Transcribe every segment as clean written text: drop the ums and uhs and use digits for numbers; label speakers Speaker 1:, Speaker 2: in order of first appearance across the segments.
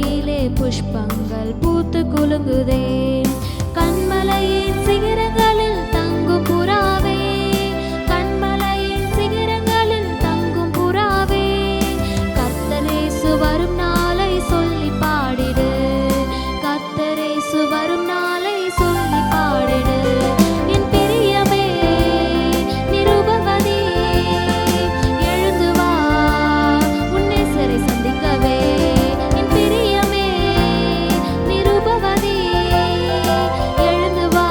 Speaker 1: கண்மலையிலே புஷ்பங்கள் பூத்து குலுங்குதே, கண்மலையின் சிகரங்களில் தங்கும் புறாவே, கண்மலையின் சிகரங்களில் தங்கும் புறாவே, கர்த்தரேசு வரும் நாளை சொல்லி பாடிடு, கர்த்தரேசு வரும் நாளை சொல்லி பாடிடு. என் பிரியமே நிருபவதி எழுந்து வா உன் நேசரை சந்திக்கவே, என் பிரியமே நிருபவதி எழுந்து வா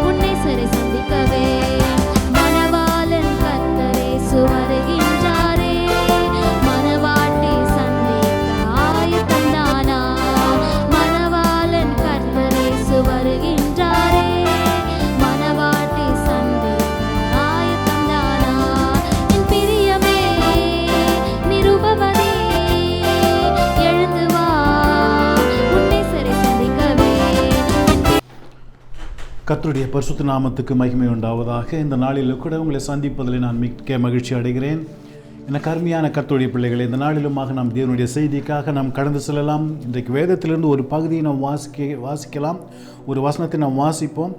Speaker 1: உன் நேசரை சந்திக்கவே. மணவாளன் கர்த்தரேசு வருகின்றாரே, மணவாட்டி சந்திக்க ஆயத்தந்தானா, மணவாளன் கர்த்தரேசு வருகின்றாரே, மணவாட்டி சந்திக்க ஆயத்தந்தானா. என் பிரியமே நிருபவதி எழுந்து வா உன் நேசரை சந்திக்கவே.
Speaker 2: கர்த்தருடைய பரிசுத்த நாமத்துக்கு மகிமை உண்டாவதாக. இந்த நாளில் கூட உங்களை சந்திப்பதில் நான் மிக்க மகிழ்ச்சி அடைகிறேன். எனக்கு அருமையான கர்த்தருடைய பிள்ளைகளை, இந்த நாளிலுமாக நாம் தேவனுடைய செய்திக்காக நாம் கடந்து செல்லலாம். இன்றைக்கு வேதத்திலிருந்து ஒரு பகுதியை நாம் வாசிக்கலாம். ஒரு வசனத்தை நாம் வாசிப்போம்.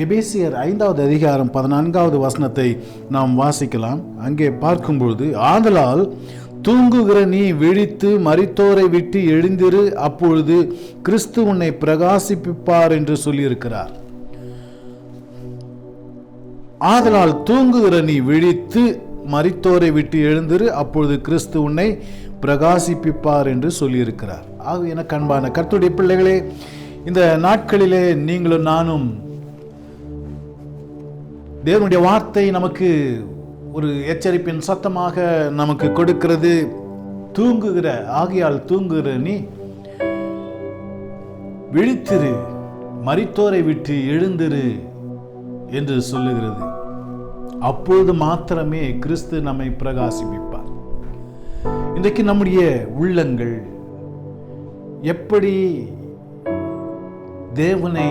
Speaker 2: எபேசியர் 5வது அதிகாரம் 14வது வசனத்தை நாம் வாசிக்கலாம். அங்கே பார்க்கும்பொழுது, ஆதலால் தூங்குகிற நீ விழித்து மரித்தோரை விட்டு எழுந்திரு, அப்பொழுது கிறிஸ்து உன்னை பிரகாசிப்பிப்பார் என்று சொல்லியிருக்கிறார். ஆதலால் தூங்குகிற நீ விழித்து மரித்தோரை விட்டு எழுந்திரு, அப்பொழுது கிறிஸ்து உன்னை பிரகாசிப்பிப்பார் என்று சொல்லியிருக்கிறார். ஆக எனக்கு அன்பான கர்த்தருடைய பிள்ளைகளே, இந்த நாட்களிலே நீங்களும் நானும் தேவனுடைய வார்த்தை நமக்கு ஒரு எச்சரிப்பின் சத்தமாக நமக்கு கொடுக்கிறது. தூங்குகிற ஆகையால் தூங்குகிற நீ விழித்திரு, மரித்தோரை விட்டு எழுந்திரு என்று சொல்லுகிறது. அப்பொழுது மாத்திரமே கிறிஸ்து நம்மை பிரகாசிப்பிப்பார். இன்றைக்கு நம்முடைய உள்ளங்கள் எப்படி தேவனை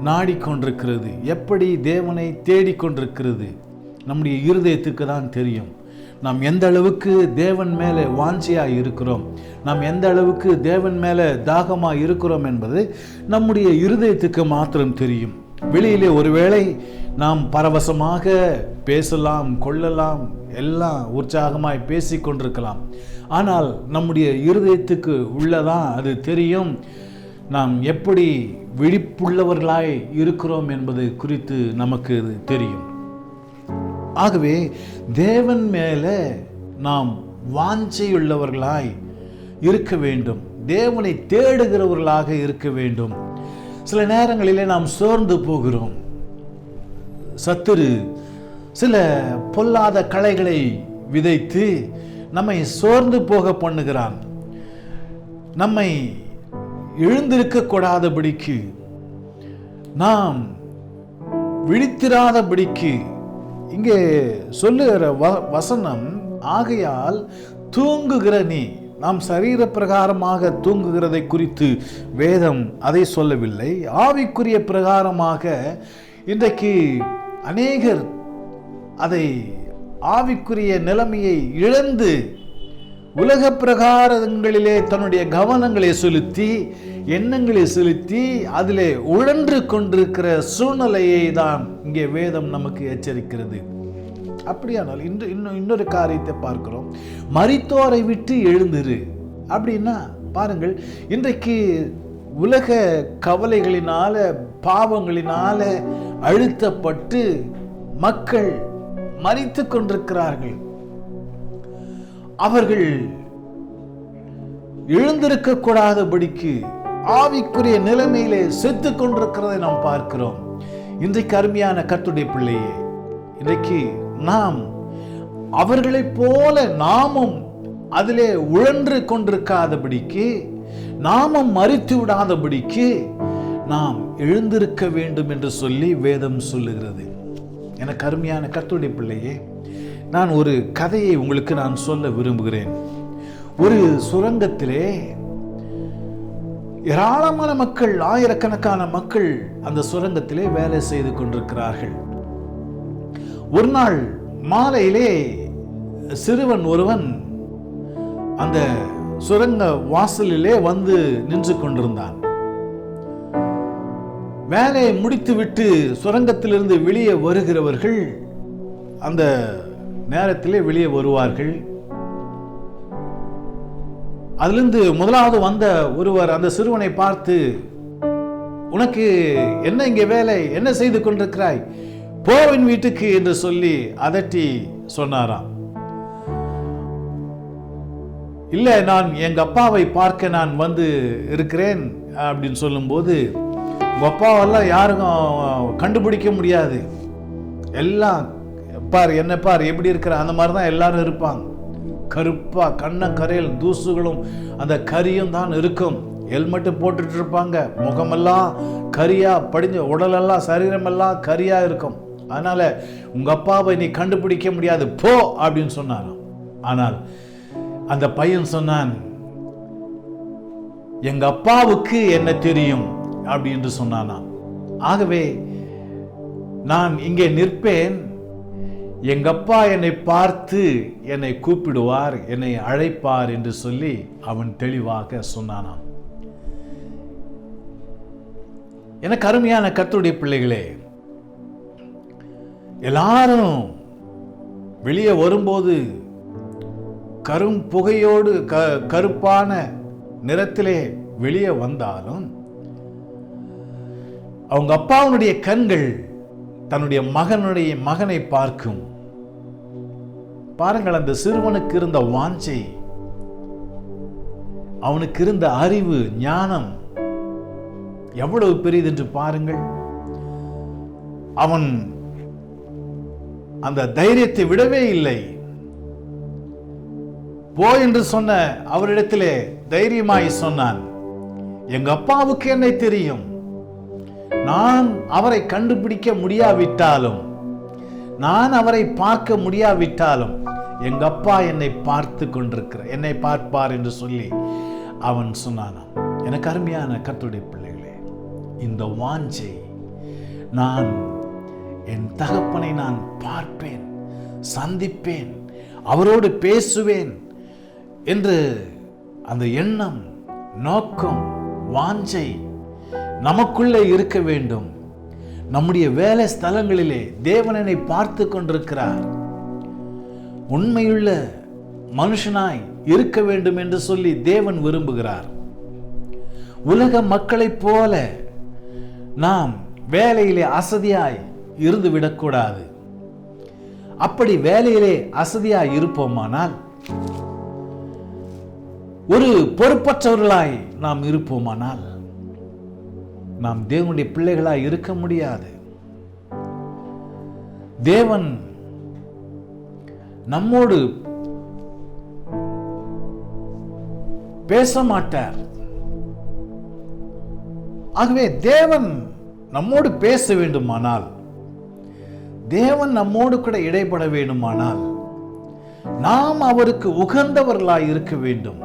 Speaker 2: நாடிக்கொண்டிருக்கிறது, எப்படி தேவனை தேடிக்கொண்டிருக்கிறது, நம்முடைய இருதயத்துக்கு தான் தெரியும். நாம் எந்த அளவுக்கு தேவன் மேலே வாஞ்சியாக இருக்கிறோம், நாம் எந்த அளவுக்கு தேவன் மேலே தாகமாக இருக்கிறோம் என்பது நம்முடைய இருதயத்துக்கு மாத்திரம் தெரியும். வெளியிலே ஒருவேளை நாம் பரவசமாக பேசலாம், கொள்ளலாம், எல்லாம் உற்சாகமாய் பேசிக்கொண்டிருக்கலாம். ஆனால் நம்முடைய இருதயத்துக்கு உள்ளதான் அது தெரியும். நாம் எப்படி விழிப்புள்ளவர்களாய் இருக்கிறோம் என்பது குறித்து நமக்கு தெரியும். ஆகவே தேவன் மேலே நாம் வாஞ்சையுள்ளவர்களாய் இருக்க வேண்டும், தேவனை தேடுகிறவர்களாக இருக்க வேண்டும். சில நேரங்களிலே நாம் சோர்ந்து போகிறோம். சத்துரு சில பொல்லாத களைகளை விதைத்து நம்மை சோர்ந்து போக பண்ணுகிறான். நம்மை எழுந்திருக்க கூடாதபடிக்கு, நாம் விழித்திராதபடிக்கு இங்கே சொல்லுகிற வசனம், ஆகையால் தூங்குகிற நீ. நாம் சரீர பிரகாரமாக தூங்குகிறதை குறித்து வேதம் அதை சொல்லவில்லை. ஆவிக்குரிய பிரகாரமாக இன்றைக்கு அநேகர் அதை ஆவிக்குரிய நிலைமையை இழந்து உலக பிரகாரங்களிலே தன்னுடைய கவனங்களை செலுத்தி, எண்ணங்களை செலுத்தி அதிலே உழன்று கொண்டிருக்கிற சூழ்நிலையை தான் இங்கே வேதம் நமக்கு எச்சரிக்கிறது. அப்படியானால் இன்னொரு காரியத்தை பார்க்கிறோம். மரித்தோரை விட்டு எழுந்திரு அப்படின்னா பாருங்கள், இன்றைக்கு உலக கவலைகளினால, பாவங்களினால அழுத்தப்பட்டு மக்கள் மரித்து கொண்டிருக்கிறார்கள். அவர்கள் எழுந்திருக்க கூடாதபடிக்கு ஆவிக்குரிய நிலைமையிலே செத்து கொண்டிருக்கிறதை நாம் பார்க்கிறோம். இன்றைக்கு அருமையான கர்த்தருடைய பிள்ளையே, இன்றைக்கு நாம் அவர்களைப் போல நாமும் அதிலே உழன்று கொண்டிருக்காதபடிக்கு, நாமும் மரித்து விடாதபடிக்கு நாம் எழுந்திருக்க வேண்டும் என்று சொல்லி வேதம் சொல்லுகிறது. எனக்கு அருமையான கர்த்தருடைய பிள்ளையே, நான் ஒரு கதையை உங்களுக்கு நான் சொல்ல விரும்புகிறேன். ஒரு சுரங்கத்திலே ஏராளமான மக்கள், ஆயிரக்கணக்கான மக்கள் அந்த சுரங்கத்திலே வேலை செய்து கொண்டிருக்கிறார்கள். ஒரு நாள் மாலையிலே சிறுவன் ஒருவன் அந்த சுரங்க வாசலிலே வந்து நின்று கொண்டிருந்தான். வேலையை முடித்துவிட்டு சுரங்கத்திலிருந்து வெளியே வருகிறவர்கள் அந்த நேரத்திலே வெளியே வருவார்கள். அதிலிருந்து முதலாவது வந்த ஒருவர் அந்த சிறுவனை பார்த்து, உனக்கு என்ன இங்கே வேலை, என்ன செய்து கொண்டிருக்கிறாய், போவின் வீட்டுக்கு என்று சொல்லி அதட்டி சொன்னாராம். இல்லை, நான் எங்க அப்பாவை பார்க்க நான் வந்து இருக்கிறேன் அப்படின்னு சொல்லும்போது, உங்க அப்பாவெல்லாம் யாருக்கும் கண்டுபிடிக்க முடியாது, எல்லாம் பார் என்ன பார் எப்படி இருக்கிற அந்த மாதிரி தான் எல்லாரும் இருப்பாங்க. கருப்பா கரையில் தூசுகளும் அந்த கரியும் தான் இருக்கும். ஹெல்மெட்டு போட்டுட்டு இருப்பாங்க, முகமெல்லாம் கரியா படிஞ்ச, உடலெல்லாம் சரீரமெல்லாம் கரியா இருக்கும். அதனால உங்க அப்பாவை நீ கண்டுபிடிக்க முடியாது, போ அப்படின்னு சொன்னாராம். ஆனால் அந்த பையன் சொன்னான், எங்க அப்பாவுக்கு என்ன தெரியும் அப்படின்னு சொன்னானாம். ஆகவே நான் இங்கே நிற்பேன், எங்க அப்பா என்னை பார்த்து என்னை கூப்பிடுவார், என்னை அழைப்பார் என்று சொல்லி அவன் தெளிவாக சொன்னானாம். எனக்கு அருமையான கர்த்தருடைய பிள்ளைகளே, எல்லாரும் வெளியே வரும்போது கரும் புகையோடு கருப்பான நிறத்திலே வெளியே வந்தாலும் அவங்க அப்பாவுடைய கண்கள் தன்னுடைய மகனை பார்க்கும். பாருங்கள், அந்த சிறுவனுக்கு இருந்த வாஞ்சை, அவனுக்கு இருந்த அறிவு ஞானம் எவ்வளவு பெரியது என்று பாருங்கள். அவன் அந்த தைரியத்தை விடவே இல்லை. போ என்று சொன்ன அவரிடத்திலே தைரியமாய் சொன்னான், எங்க அப்பாவுக்கு என்னை தெரியும், நான் அவரை கண்டுபிடிக்க முடியாவிட்டாலும், நான் அவரை பார்க்க முடியாவிட்டாலும் எங்க அப்பா என்னை பார்த்து கொண்டிருக்கிறார், என்னை பார்ப்பார் என்று சொல்லி அவன் சொன்னானாம். எனக்கு அருமையான கர்த்தருடைய பிள்ளைகளே, இந்த வாஞ்சை, நான் என் தகப்பனை நான் பார்ப்பேன், சந்திப்பேன், அவரோடு பேசுவேன் என்று அந்த எண்ணம், நோக்கம், வாஞ்சை நமக்குள்ளே இருக்க வேண்டும். நம்முடைய வேலை ஸ்தலங்களிலே தேவனை பார்த்து கொண்டிருக்கிறார், உண்மையுள்ள மனுஷனாய் இருக்க வேண்டும் என்று சொல்லி தேவன் விரும்புகிறார். உலக மக்களைப் போல நாம் வேலையிலே அசதியாய் இருந்து விடக்கூடாது. அப்படி வேலையிலே அசதியாய் இருப்போமானால், ஒரு பொறுப்பற்றவர்களாய் நாம் இருப்போமானால், நாம் தேவனுடைய பிள்ளைகளாய் இருக்க முடியாது. தேவன் நம்மோடு பேச மாட்டார். ஆகவே தேவன் நம்மோடு பேச வேண்டுமானால், தேவன் நம்மோடு கூட இடைப்பட வேண்டுமானால், நாம் அவருக்கு உகந்தவர்களாய் இருக்க வேண்டும்.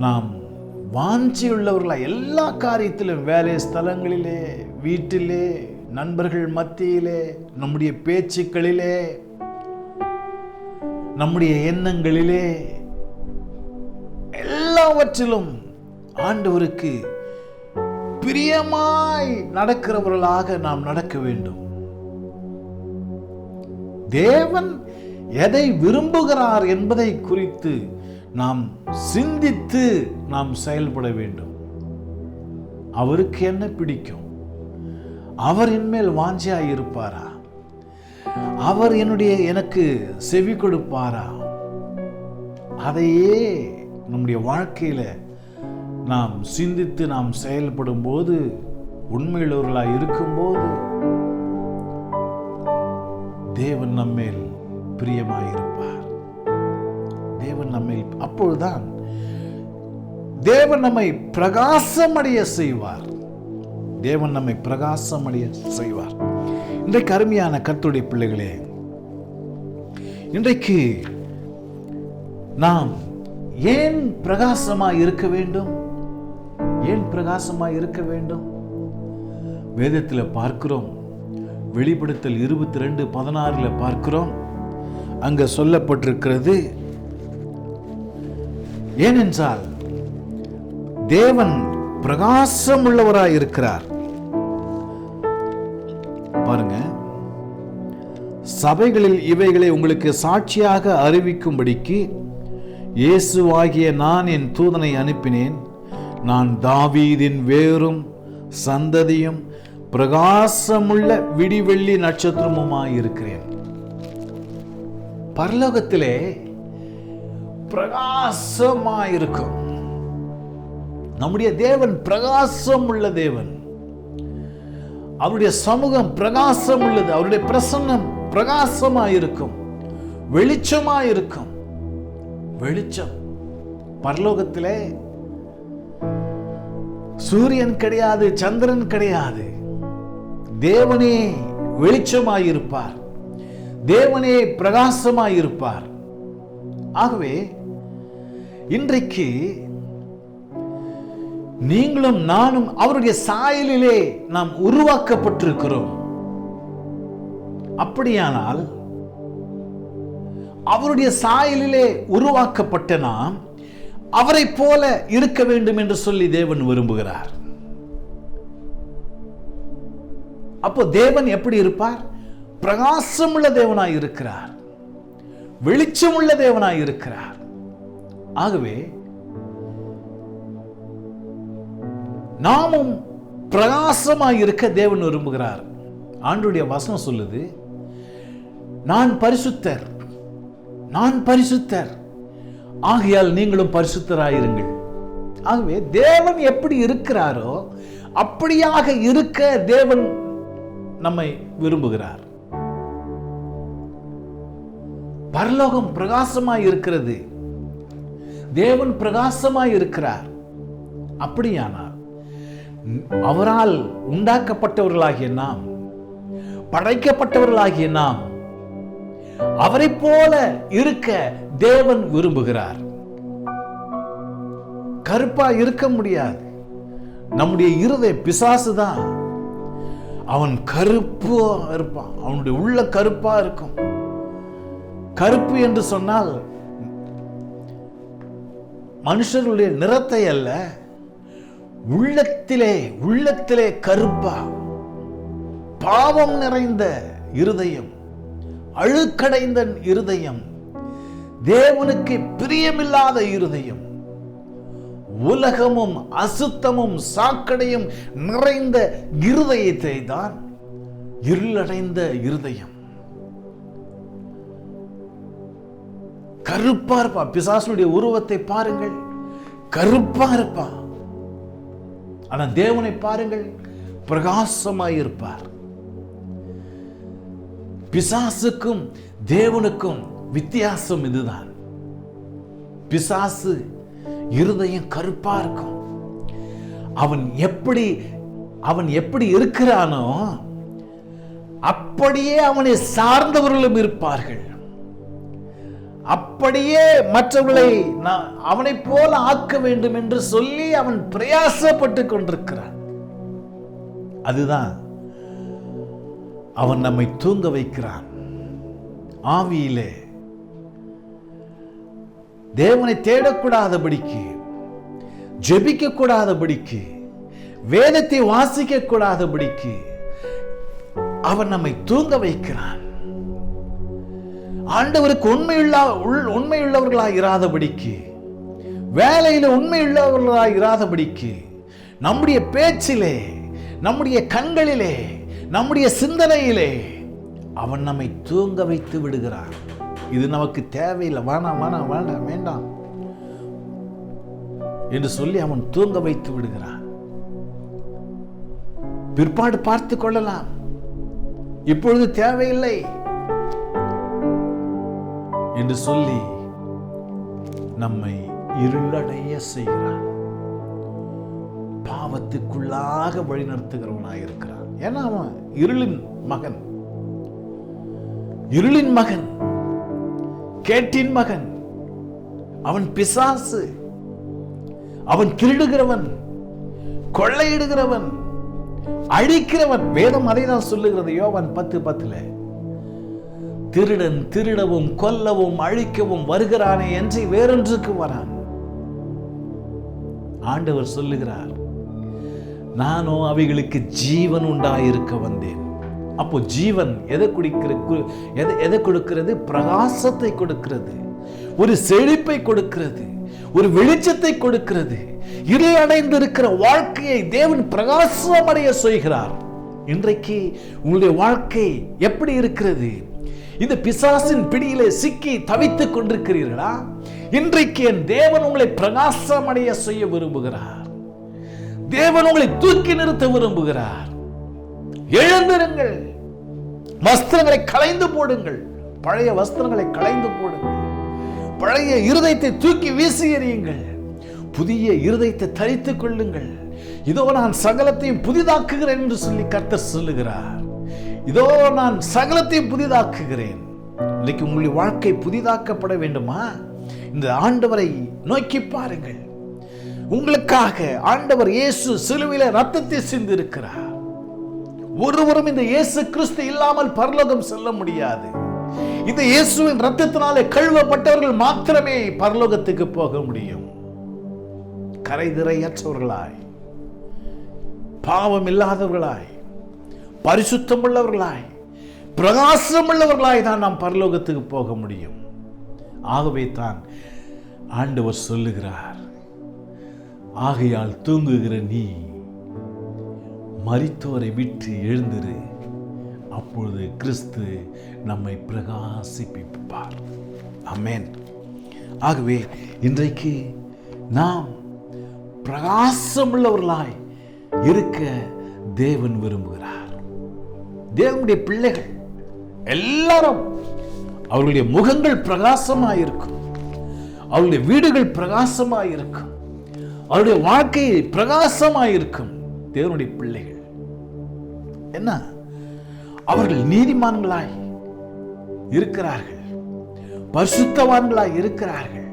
Speaker 2: நாம் வாஞ்சியுள்ளவர்களாய் எல்லா காரியத்திலும், வேலை ஸ்தலங்களிலே, வீட்டிலே, நண்பர்கள் மத்தியிலே, நம்முடைய பேச்சுக்களிலே, நம்முடைய எண்ணங்களிலே, எல்லாவற்றிலும் ஆண்டவருக்கு பிரியமாய் நடக்கிறவர்களாக நாம் நடக்க வேண்டும். தேவன் எதை விரும்புகிறார் என்பதை குறித்து நாம் சிந்தித்து நாம் செயல்பட வேண்டும். அவருக்கு என்ன பிடிக்கும்? அவர் என்மேல் வாஞ்சியாய் இருப்பாரா? அவர் எனக்கு செவி கொடுப்பாரா? அதையே நம்முடைய வாழ்க்கையில நாம் சிந்தித்து நாம் செயல்படும் போது, உண்மையுள்ளவர்களாய் இருக்கும்போது, தேவன் நம்மேல் பிரியமாயிருப்பார். தேவன் நம்மை, அப்பொழுதுதான் தேவன் நம்மை பிரகாசமடைய செய்வார். தேவன் நம்மை பிரகாசமடைய செய்வார். இன்றைக்கு அருமையான கர்த்தருடைய பிள்ளைகளே, இன்றைக்கு நாம் ஏன் பிரகாசமாய் இருக்க வேண்டும்? ஏன் பிரகாசமாய் இருக்க வேண்டும்? வேதத்தில் பார்க்கிறோம். வெளிப்படுத்தல் 22:16 பார்க்கிறோம். அங்க சொல்லப்பட்டிருக்கிறது, ஏனென்றால் தேவன் பிரகாசம் உள்ளவராய் இருக்கிறார். பாருங்க, சபைகளில் இவைகளை உங்களுக்கு சாட்சியாக அறிவிக்கும்படிக்கு இயேசுவாகிய நான் என் தூதனை அனுப்பினேன். நான் தாவீதின் வேரும் சந்ததியும் பிரகாசமுள்ள விடிவெள்ளி நட்சத்திரமுமாயிருக்கிறேன். பரலோகத்திலே பிரகாசமாயிருக்கும். நம்முடைய தேவன் பிரகாசம் உள்ள தேவன். அவருடைய சமூகம் பிரகாசம் உள்ளது. அவருடைய பிரசன்னம் பிரகாசமாயிருக்கும், வெளிச்சமாயிருக்கும். வெளிச்சம். பரலோகத்திலே சூரியன் கிடையாது, சந்திரன் கிடையாது. தேவனே வெளிச்சமாயிருப்பார், தேவனே பிரகாசமாயிருப்பார். ஆகவே இன்றைக்கு நீங்களும் நானும் அவருடைய சாயலிலே நாம் உருவாக்கப்பட்டிருக்கிறோம். அப்படியானால் அவருடைய சாயலிலே உருவாக்கப்பட்ட நாம் அவரை போல இருக்க வேண்டும் என்று சொல்லி தேவன் விரும்புகிறார். அப்போ தேவன் எப்படி இருப்பார்? பிரகாசமுள்ள தேவனாய் இருக்கிறார், வெளிச்சமுள்ள தேவனாய் இருக்கிறார். ஆகவே நாமும் பிரகாசமாய் இருக்க தேவன் விரும்புகிறார். ஆண்டவருடைய வசனம் சொல்லுது, நான் பரிசுத்தர், நான் பரிசுத்தர், ஆகையால் நீங்களும் பரிசுத்தராயிருங்கள். ஆகவே தேவன் எப்படி இருக்கிறாரோ அப்படியாக இருக்க தேவன் நம்மை விரும்புகிறார். பரலோகம் பிரகாசமாய் இருக்கிறது, தேவன் பிரகாசமாய் இருக்கிறார். அப்படியானால் அவரால் உண்டாக்கப்பட்டவர்களாகிய நாம், படைக்கப்பட்டவர்களாகிய நாம் அவரை போல இருக்க தேவன் விரும்புகிறார். கருப்பா இருக்க முடியாது. நம்முடைய இருதய பிசாசுதான், அவன் கருப்பா இருப்பான், அவனுடைய உள்ள கருப்பா இருக்கும். கருப்பு என்று சொன்னால் மனுஷர்களுடைய நிறத்தை அல்ல, உள்ளத்திலே கருப்பா, பாவம் நிறைந்த இருதயம், அழுக்கடைந்த இருதயம், தேவனுக்கு பிரியமில்லாத இருதயம், உலகமும் அசுத்தமும் சாக்கடையும் நிறைந்த இருதயத்தை தான் இருளடைந்த இருதயம். கருப்பா இருப்பா. பிசாசுடைய உருவத்தை பாருங்கள், கருப்பா இருப்பா. ஆனா தேவனை பாருங்கள், பிரகாசமாயிருப்பார். பிசாசுக்கும் தேவனுக்கும் வித்தியாசம் இதுதான். பிசாசு இருதயம் கருப்பா இருக்கும். அவன் எப்படி இருக்கிறானோ அப்படியே அவனை சார்ந்தவர்களும் இருப்பார்கள். அப்படியே மற்றவர்களை அவனை போல ஆக்க வேண்டும் என்று சொல்லி அவன் பிரயாசப்பட்டு கொண்டிருக்கிறான். அதுதான் அவன் நம்மை தூங்க வைக்கிறான். ஆவியிலே தேவனை தேடக்கூடாதபடிக்கு, ஜெபிக்க கூடாதபடிக்கு, வேதத்தை வாசிக்க கூடாதபடிக்கு அவன் நம்மை தூங்க வைக்கிறான். ஆண்டவருக்கு உண்மையுள்ளவர்களாய் இராதபடிக்கு, வேலையில உண்மையுள்ளவர்களாய் இராதபடிக்கு, நம்முடைய பேச்சிலே, நம்முடைய கண்களிலே, நம்முடைய சிந்தனையிலே அவன் நம்மை தூங்க வைத்து விடுகிறான். இது நமக்கு தேவையில்லை, வேண்டாம் என்று சொல்லி அவன் தூங்க வைத்து விடுகிறான். பிற்பாடு பார்த்து கொள்ளலாம், இப்பொழுது தேவையில்லை என்று சொல்லி நம்மை இருளடைய செய்கிறான். பாவத்துக்குள்ளாக வழிநடத்துகிறவனாக இருக்கிறான். ஏன்னா அவன் இருளின் மகன், கேட்டின் மகன். அவன் பிசாசு, அவன் திருடுகிறவன், கொள்ளையிடுகிறவன், அழிக்கிறவன். வேதம் அதை தான் சொல்லுகிறது. யோவான் 10:10 திருடன் திருடவும் கொல்லவும் அழிக்கவும் வருகிறானே என்று வேறொன்றுக்கு வரான். ஆண்டவர் சொல்லுகிறார், நானோ அவைகளுக்கு ஜீவன் உண்டாயிருக்க வந்தேன். அப்போ ஜீவன் எதை கொடுக்கிறது? பிரகாசத்தை கொடுக்கிறது, ஒரு செழிப்பை கொடுக்கிறது, ஒரு வெளிச்சத்தை கொடுக்கிறது. இருள் அடைந்திருக்கிற வாழ்க்கையை தேவன் பிரகாசமடைய செய்கிறார். இன்றைக்கு உங்களுடைய வாழ்க்கை எப்படி இருக்கிறது? இந்த பிசாசின் பிடியிலே சிக்கி தவித்துக் கொண்டிருக்கிறீர்களா? இன்றைக்கு என் தேவன் உங்களை பிரகாசமடைய செய்ய விரும்புகிறார். தேவன் உங்களை தூக்கி நிறுத்த விரும்புகிறார். எழுந்திருங்கள், வஸ்திரங்களை களைந்து போடுங்கள், பழைய வஸ்திரங்களை களைந்து போடுங்கள், பழைய இருதயத்தை தூக்கி வீசி எறியுங்கள், புதிய இருதயத்தை தரித்துக் கொள்ளுங்கள். இதோ நான் சகலத்தையும் புதிதாக்குகிறேன் என்று சொல்லி கர்த்தர் சொல்லுகிறார். இதோ நான் சகலத்தையும் புதிதாக்குகிறேன். இன்னைக்கு உங்களுடைய வாழ்க்கை புதிதாக்கப்பட வேண்டுமா? இந்த ஆண்டவரை நோக்கி பாருங்கள். உங்களுக்காக ஆண்டவர் இயேசு சிலுவையிலே ரத்தத்தை சிந்தி இருக்கிறார். ஒருவரும் இந்த இயேசு கிறிஸ்து இல்லாமல் பரலோகம் செல்ல முடியாது. இந்த இயேசுவின் ரத்தத்தினாலே கழுவப்பட்டவர்கள் மாத்திரமே பரலோகத்துக்கு போக முடியும். கரைதிரையற்றவர்களாய், பாவம் இல்லாதவர்களாய், பரிசுத்தம் உள்ளவர்களாய், பிரகாசம் உள்ளவர்களாய் தான் நாம் பரலோகத்துக்கு போக முடியும். ஆகவே தான் ஆண்டவர் சொல்லுகிறார், ஆகையால் தூங்குகிற நீ மரித்தோரை விட்டு எழுந்திரு, அப்பொழுது கிறிஸ்து நம்மை பிரகாசிப்பிப்பார். ஆமென். ஆகவே இன்றைக்கு நாம் பிரகாசமுள்ளவர்களாய் இருக்க தேவன் விரும்புகிறார். தேவனுடைய பிள்ளைகள் எல்லாரும் அவர்களுடைய முகங்கள் பிரகாசமாயிருக்கும், அவருடைய வீடுகள் பிரகாசமாயிருக்கும், அவருடைய வாழ்க்கை பிரகாசமாயிருக்கும். தேவனுடைய பிள்ளைகள் என்ன? அவர்கள் நீதிமான்களாய் இருக்கிறார்கள், பரிசுத்தவான்களாய் இருக்கிறார்கள்.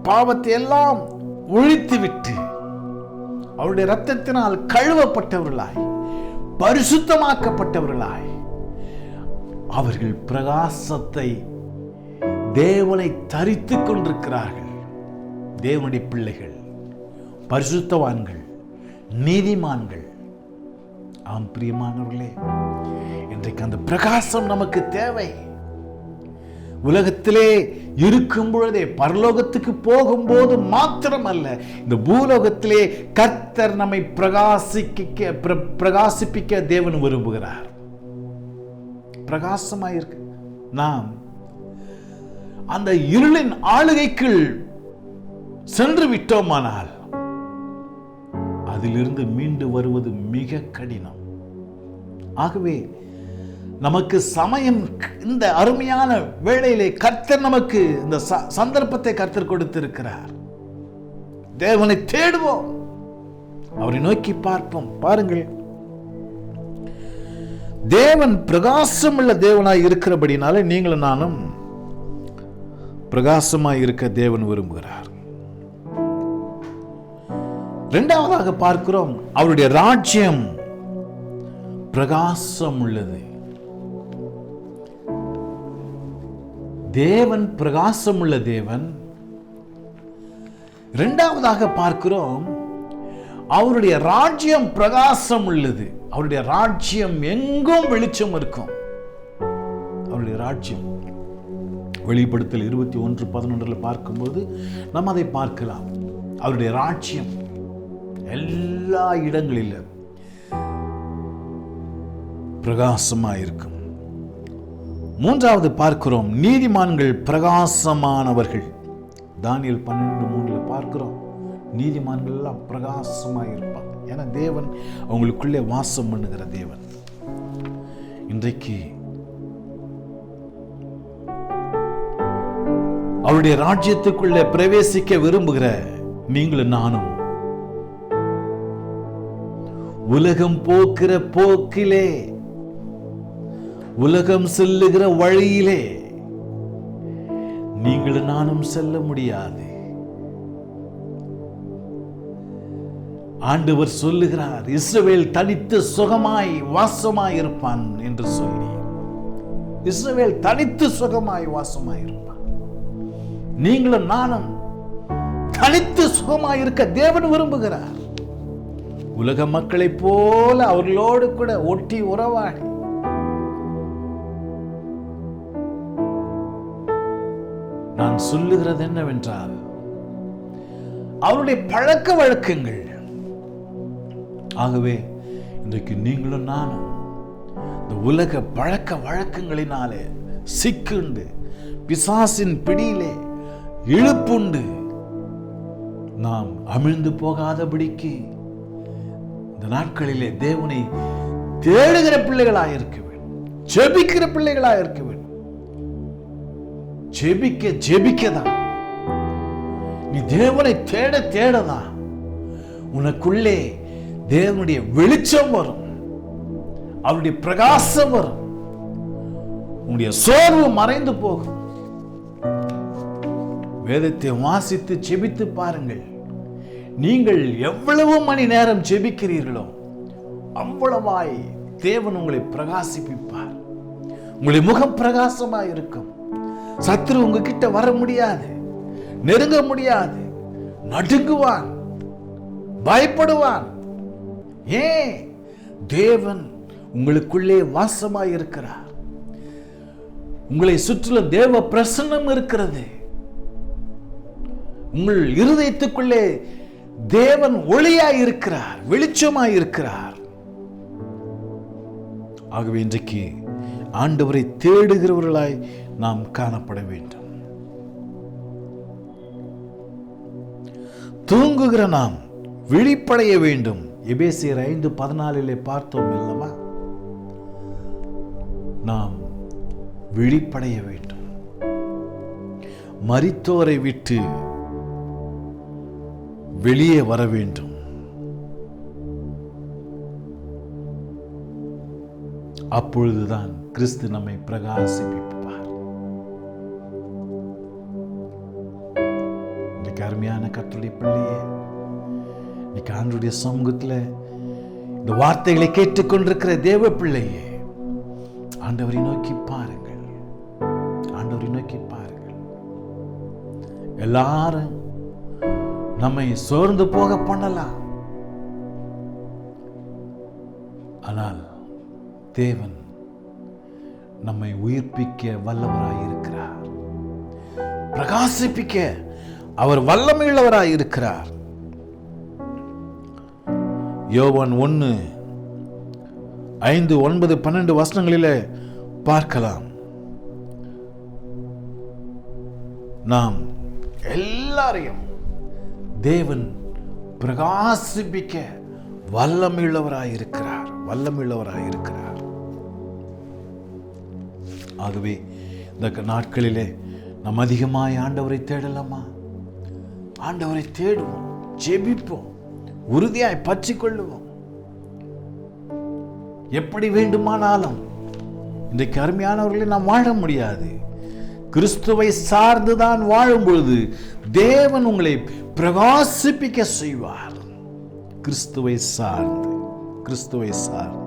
Speaker 2: பாவத்தை எல்லாம் ஒழித்துவிட்டு அவருடைய இரத்தத்தினால் கழுவப்பட்டவர்களாய், பரிசுத்தமாக்கப்பட்டவர்களாய் அவர்கள் பிரகாசத்தை, தேவனை தரித்துக் கொண்டிருக்கிறார்கள். தேவனுடைய பிள்ளைகள், பரிசுத்தவான்கள், நீதிமான்கள். ஆம் பிரியமானவர்களே, இன்றைக்கு அந்த பிரகாசம் நமக்கு தேவை. உலகத்திலே இருக்கும் பொழுதே, பரலோகத்துக்கு போகும்போது மாத்திரமல்ல, இந்த பூலோகத்திலே கர்த்தர் நம்மை பிரகாசிப்பிக்க தேவன் விரும்புகிறார். பிரகாசமாயிருக்கு. நாம் அந்த இருளின் ஆளுகைக்குள் சென்று விட்டோமானால் அதிலிருந்து மீண்டு வருவது மிக கடினம். ஆகவே நமக்கு சமயம், இந்த அருமையான வேளையிலே கர்த்தர் நமக்கு இந்த சந்தர்ப்பத்தை கர்த்தர் கொடுத்திருக்கிறார். தேவனை தேடுவோம், அவரை நோக்கி பார்ப்போம். பாருங்கள், தேவன் பிரகாசம் உள்ள தேவனாய் இருக்கிறபடினாலே நீங்களும் நானும் பிரகாசமாய் இருக்க தேவன் விரும்புகிறார். இரண்டாவதாக பார்க்கிறோம், அவருடைய ராஜ்யம் பிரகாசம் உள்ளது. தேவன் பிரகாசம் உள்ள தேவன். இரண்டாவதாக பார்க்கிறோம், அவருடைய ராஜ்யம் பிரகாசம் உள்ளது. அவருடைய ராஜ்யம் எங்கும் வெளிச்சம் இருக்கும். அவருடைய ராஜ்யம் வெளிப்படுத்தல் 21:11 பார்க்கும்போது நாம் அதை பார்க்கலாம். அவருடைய ராஜ்யம் எல்லா இடங்களிலும் பிரகாசமாயிருக்கும். மூன்றாவது பார்க்கிறோம், நீதிமான்கள் பிரகாசமானவர்கள். தானியேல் 12:3 பார்க்கிறோம், நீதிமான்கள் எல்லாம் பிரகாசமாயிருப்பாங்க. ஏன்னா தேவன் அவங்களுக்குள்ளே வாசம் பண்ணுகிற தேவன். இன்றைக்கு அவருடைய ராஜ்யத்துக்குள்ளே பிரவேசிக்க விரும்புகிற நீங்களும் நானும் உலகம் போக்கிற போக்கிலே, உலகம் செல்லுகிற வழியிலே நீங்களும் நானும் செல்ல முடியாது. ஆண்டவர் சொல்லுகிறார், இஸ்ரவேல் தனித்து சுகமாய் வாசமாய் இருப்பான் என்று சொல்லி. இஸ்ரவேல் தனித்து சுகமாய் வாசமாய் இருப்பான். நீங்களும் நானும் தனித்து சுகமாயிருக்க தேவன் விரும்புகிறார். உலக மக்களைப் போல அவர்களோடு கூட ஒட்டி உறவாடி நான் சொல்லுகிறது என்னவென்றால், அவருடைய பழக்க வழக்கங்கள். ஆகவே இன்றைக்கு நீங்களும் நானும் இந்த உலக பழக்க வழக்கங்களினாலே சிக்குண்டு பிசாசின் பிடியிலே இழுப்புண்டு நாம் அமிழ்ந்து போகாதபடிக்கு இந்த நாட்களிலே தேவனை தேடுகிற பிள்ளைகளாயிருக்க வேண்டும், ஜெபிக்கிற பிள்ளைகளாயிருக்க வேண்டும். ஜெபிக்கதான் நீ தேவனை தேடதான் உனக்குள்ளே தேவனுடைய வெளிச்சம் வரும், அவருடைய பிரகாசம் வரும், உன்னுடைய சோர்வு மறைந்து போகும். வேதத்தை வாசித்து ஜெபித்து பாருங்கள். நீங்கள் எவ்வளவு மணி நேரம் ஜெபிக்கிறீர்களோ அவ்வளவாய் தேவன் உங்களை பிரகாசிப்பிப்பார். உங்களுடைய முகம் பிரகாசமாய் இருக்கும். சத்துரு உங்ககிட்ட வர முடியாது, நெருங்க முடியாது, நடுங்குவான், பயப்படுவான். ஏன்? தேவன் உங்களுக்குள்ளே வாசமாய் இருக்கிறார். உங்களை சுற்றிலும் தேவ பிரசன்னம் இருக்கிறது. உங்கள் இருதயத்துக்குள்ளே தேவன் ஒளியாய் இருக்கிறார், வெளிச்சமாய் இருக்கிறார். ஆகவே இன்றைக்கு ஆண்டவரை தேடுகிறவர்களாய் நாம் காணப்பட வேண்டும். தூங்குகிற நாம் விழிப்படைய வேண்டும். எபேசியர் 5:14 பார்த்தோம் அல்லவா? நாம் விழிப்படைய வேண்டும். மரித்தோரை விட்டு வெளியே வர வேண்டும். அப்பொழுதுதான் கிறிஸ்து நம்மை பிரகாசிப்பிப்பார். இன்னைக்கு அருமையான கர்த்தருடைய பிள்ளையே, இன்னைக்கு ஆண்டவருடைய சமூகத்தில் இந்த வார்த்தைகளை கேட்டுக்கொண்டிருக்கிற தேவ பிள்ளையே, ஆண்டவரை நோக்கி பாருங்கள், ஆண்டவரை நோக்கி பாருங்கள். எல்லாரும் நம்மை சோர்ந்து போக பண்ணலாம், ஆனால் தேவன் நம்மை உயிர்ப்பிக்க வல்லவராயிருக்கிறார், பிரகாசிப்பிக்க அவர் வல்லமையுள்ளவராயிருக்கிறார். யோவான் 1:5-9-12 பார்க்கலாம். நாம் எல்லாரையும் தேவன் பிரகாசிப்பிக்க வல்லமையுள்ளவராயிருக்கிறார், வல்லமையுள்ளவராயிருக்கிறார். ஆகவே இந்த நாட்களிலே நாம் அதிகமாய் ஆண்டவரை தேடலாமா? ஆண்டவரை தேடுவோம், ஜெபிப்போம், உறுதியாய் பற்றி கொள்ளுவோம். எப்படி வேண்டுமானாலும் இன்றைக்கு அருமையானவர்களை நாம் வாழ முடியாது. கிறிஸ்துவை சார்ந்துதான் வாழும் பொழுது தேவன் உங்களை பிரகாசிப்பிக்க செய்வார். கிறிஸ்துவை சார்ந்து, கிறிஸ்துவை சார்ந்து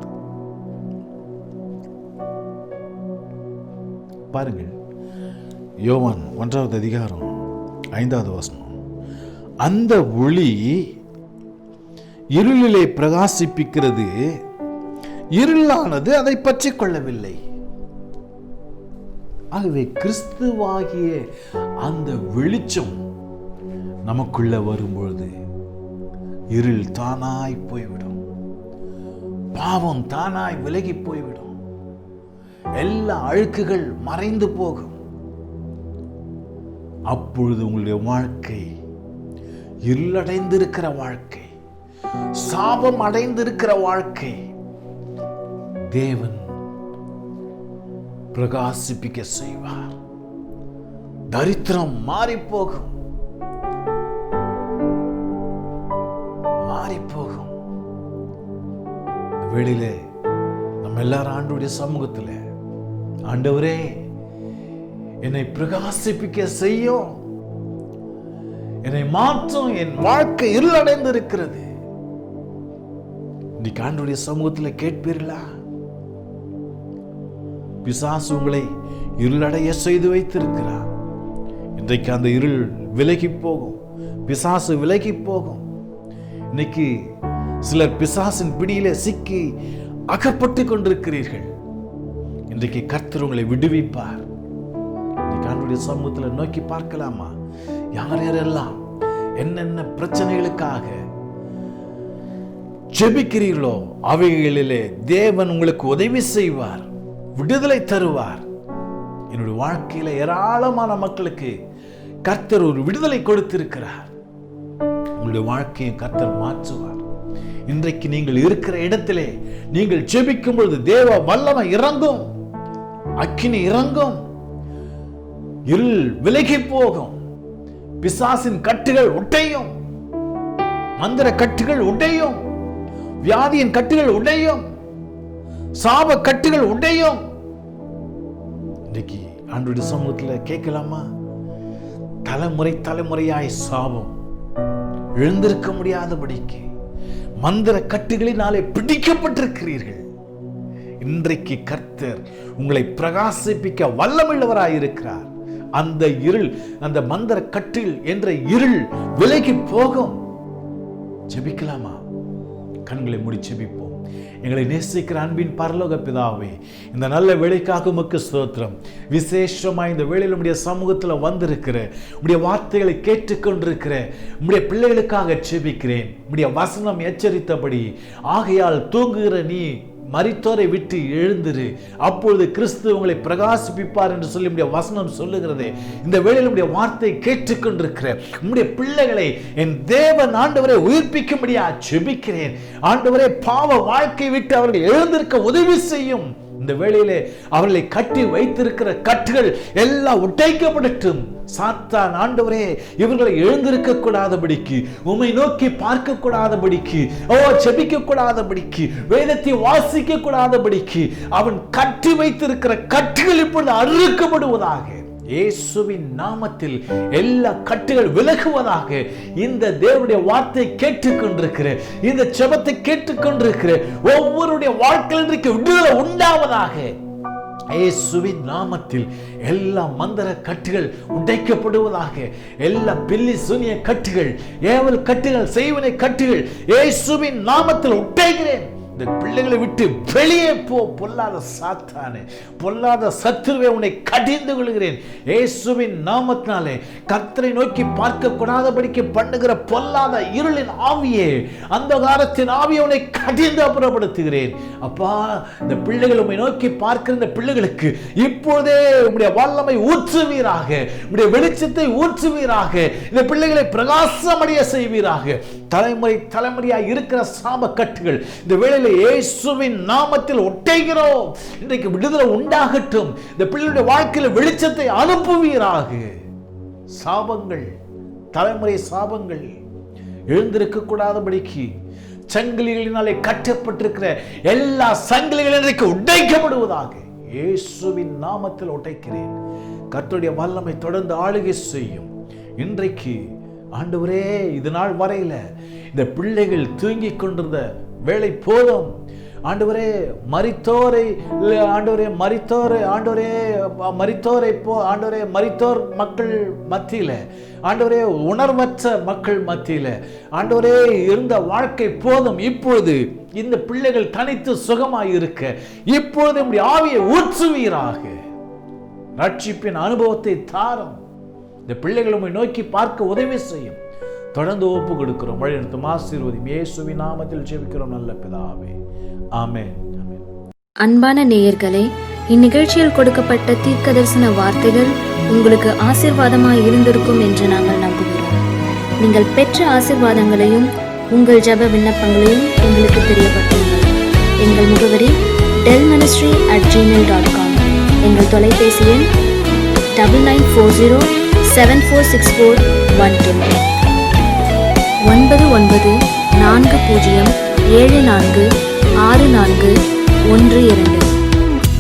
Speaker 2: பாருங்கள். யோவான் 1:5 அந்த ஒளி இருளிலே பிரகாசிப்பிக்கிறது, இருளானது அதை பற்றி கொள்ளவில்லை. ஆகவே கிறிஸ்துவாகிய அந்த வெளிச்சம் நமக்குள்ள வரும்பொழுது இருள் தானாய் போய்விடும், பாவம் தானாய் விலகி போய்விடும், எல்லா அழுக்குகள் மறைந்து போகும். அப்பொழுது உங்களுடைய வாழ்க்கை இருளடைந்திருக்கிற வாழ்க்கை, சாபம் அடைந்திருக்கிற வாழ்க்கை தேவன் பிரகாசிப்பிக்க செய்வார். தரித்திரம் மாறி போகும், மாறி போகும். வெளியிலே நம்ம எல்லாரும் ஆண்டவருடைய சமூகத்தில், ஆண்டவரே என்னை பிரகாசிப்பிக்க செய்யும், என்னை மாற்றும், என் வாழ்க்கை இருளடைந்து இருக்கிறது. இன்னைக்கு ஆண்டவருடைய சமூகத்தில் கேட்பீர்களா? பிசாசு உங்களை இருளடைய செய்து வைத்திருக்கிறார். இன்றைக்கு அந்த இருள் விலகி போகும், பிசாசு விலகி போகும். இன்னைக்கு சிலர் பிசாசின் பிடியிலே சிக்கி அகப்பட்டு கொண்டிருக்கிறீர்கள். இன்றைக்கு கர்த்தர் உங்களை விடுவிப்பார். ஆண்டவருடைய சமூகத்தில் நோக்கி பார்க்கலாமா? யார் யாரெல்லாம் என்னென்ன பிரச்சனைகளுக்காக ஜெபிக்கிறீர்களோ அவைகளிலே தேவன் உங்களுக்கு உதவி செய்வார், விடுதலை தருவார். என்னுடைய வாழ்க்கையில ஏராளமான மக்களுக்கு கர்த்தர் ஒரு விடுதலை கொடுத்திருக்கிறார். உங்களுடைய வாழ்க்கையை கர்த்தர் மாற்றுவார். இன்றைக்கு நீங்கள் இருக்கிற இடத்திலே நீங்கள் ஜெபிக்கும் பொழுது தேவ வல்லமை இறங்கும், அக்கினி இறங்கும், இருள் விலகி போகும், பிசாசின் கட்டுகள் உடையும், மந்திர கட்டுகள் உடையும், வியாதியின் கட்டுகள் உடையும், சாப கட்டுகள் உடையும். இன்றைக்கு ஆண்டவருடைய சமூகத்தில் கேட்கலாமா? தலைமுறை தலைமுறையாய் சாபம் எழுந்திருக்க முடியாதபடிக்கு மந்திர கட்டுகளினாலே பிடிக்கப்பட்டிருக்கிறீர்கள். இன்றைக்கு கர்த்தர் உங்களை பிரகாசிப்பிக்க வல்லமுள்ளவராயிருக்கிறார். அந்த இருள், அந்த மந்திர கட்டில் என்ற இருள் விலகி போகும். ஜெபிக்கலாமா? கண்களை மூடி ஜெபிப்போம். எங்களை நேசிக்கிற அன்பின் பரலோக பிதாவே, இந்த நல்ல வேளைக்காக உமக்கு ஸ்தோத்திரம். விசேஷமா இந்த வேளையில் உம்முடைய சமூகத்தில் வந்திருக்கிற உம்முடைய வார்த்தைகளை கேட்டுக்கொண்டிருக்கிற உம்முடைய பிள்ளைகளுக்காக ஜெபிக்கிறேன். உம்முடைய வசனம் எச்சரித்தபடி, ஆகையால் தூங்குகிற நீ மரித்தோரை விட்டு எழுந்திரு, அப்பொழுது கிறிஸ்து உங்களை பிரகாசிப்பிப்பார் என்று சொல்லி உம்முடைய வசனம் சொல்லுகிறதே. இந்த வேளையில் உம்முடைய வார்த்தை கேட்டுக்கொண்டிருக்கிற உம்முடைய பிள்ளைகளை என் தேவன் ஆண்டவரை உயிர்ப்பிக்கும்படியா ஜெபிக்கிறேன். ஆண்டவரே, பாவ வாழ்க்கை விட்டு அவர்கள் எழுந்திருக்க உதவி செய்யும். இந்த வேளையிலே அவர்களை கட்டி வைத்திருக்கிற கட்டுகள் எல்லாம் உடைக்கப்படட்டும். சாத்தான் ஆண்டவரே இவர்களை எழுந்திருக்க கூடாதபடிக்கு, உம்மை நோக்கி பார்க்க கூடாதபடிக்கு, ஜெபிக்க கூடாதபடிக்கு, வேதத்தை வாசிக்க கூடாதபடிக்கு அவன் கட்டி வைத்திருக்கிற கட்டுகள் இப்பொழுது அறுக்கப்படுவதாக. இயேசுவின் நாமத்தில் எல்லா கட்டுகள் விலகுவதாக. இந்த தேவனுடைய வார்த்தை கேட்டுக்கொண்டிருக்கிற, இந்த ஜெபத்தை கேட்டுக்கொண்டிருக்கிற ஒவ்வொருடைய வாழ்க்கையில் இன்றைக்கு விடுதலை உண்டாவதாக. இயேசுவின் நாமத்தில் எல்லா மந்திர கட்டுகள் உடைக்கப்படுவதாக. எல்லா பில்லி சூனிய கட்டுகள், ஏவல் கட்டுகள், செய்வனை கட்டுகள் இயேசுவின் நாமத்தில் உடைக்கிறேன். இந்த பிள்ளைகளை விட்டு வெளியே போ. பொல்லாத சாத்தானே, பொல்லாத சத்துருவே, உன்னை கடிந்து கொள்கிறேன் இயேசுவின் நாமத்தினாலே. கர்த்தரை நோக்கி பார்க்க கூடாதபடிக்கு பண்ணுகிற பொல்லாத இருளின் ஆவியே, அந்தகாரத்தின் ஆவியை உன்னை கடிந்து அப்புறப்படுத்துகிறேன். அப்பா, இந்த பிள்ளைகள் உம்மை நோக்கி பார்க்கிற இந்த பிள்ளைகளுக்கு இப்போதே உம்முடைய வல்லமை ஊற்றுவீராக, உம்முடைய வெளிச்சத்தை ஊற்றுவீராக, இந்த பிள்ளைகளை பிரகாசமடைய செய்வீராக. தலைமுறை தலைமுறையாக இருக்கிற சாப கட்டுகள் இந்த வேளையில் இயேசுவின் நாமத்தில் ஒட்டைகிறோம். இன்றைக்கு விடுதலை உண்டாகட்டும். இந்த பிள்ளைகளுடைய வாழ்க்கையில் வெளிச்சத்தை அனுப்புவீராக. சாபங்கள், தலைமுறை சாபங்கள் எழுந்திருக்க கூடாதபடிக்கு சங்கிலிகளினாலே கட்டப்பட்டிருக்கிற எல்லா சங்கிலிகளும் இன்றைக்கு உடைக்கப்படுவதாக. இயேசுவின் நாமத்தில் உடைக்கிறேன். கர்த்தருடைய வல்லமை தொடர்ந்து ஆளுகை செய்யும். இன்றைக்கு ஆண்டவரே, இது நாள் வரையில இந்த பிள்ளைகள் தூங்கிக் கொண்டிருந்த வேளை போதும். ஆண்டவரே, மரித்தோரை ஆண்டவரே, மரித்தோரை ஆண்டவரே, மரித்தோரை ஆண்டவரே, மரித்தோர் மக்கள் மத்தியில, ஆண்டவரே, உணர்வற்ற மக்கள் மத்தியில ஆண்டவரே இருந்த வாழ்க்கை போதும். இப்பொழுது இந்த பிள்ளைகள் தனித்து சுகமாய் இருக்க இப்பொழுது நம்முடைய ஆவியை ஊற்றுவீராக. ரட்சிப்பின் அனுபவத்தை தாரும். இந்த பிள்ளைகள் உம்மை நோக்கி பார்க்க உதவி செய்யும். தொடர்ந்து ஒப்பு கொடுக்கிறோம். வழிநடத்தும் ஆசீர்வதியும். இயேசுவின் நாமத்தில் ஜெபிக்கிறோம் நல்ல பிதாவே. ஆமென்.
Speaker 1: அன்பான நேயர்களே, இந்நிகழ்ச்சியில் கொடுக்கப்பட்ட தீர்க்கதரிசன வார்த்தைகள் உங்களுக்கு ஆசீர்வாதமாய் இருந்திருக்கும் என்று நாங்கள் நம்புகிறோம். நீங்கள் பெற்ற ஆசீர்வாதங்களையும் உங்கள் ஜெப விண்ணப்பங்களையும் எங்களுக்கு தெரியப்படுத்துங்கள். எங்கள் முகவரி delministry@gmail.com. எங்கள் தொலைபேசி எண் 9940 746412 9940 746412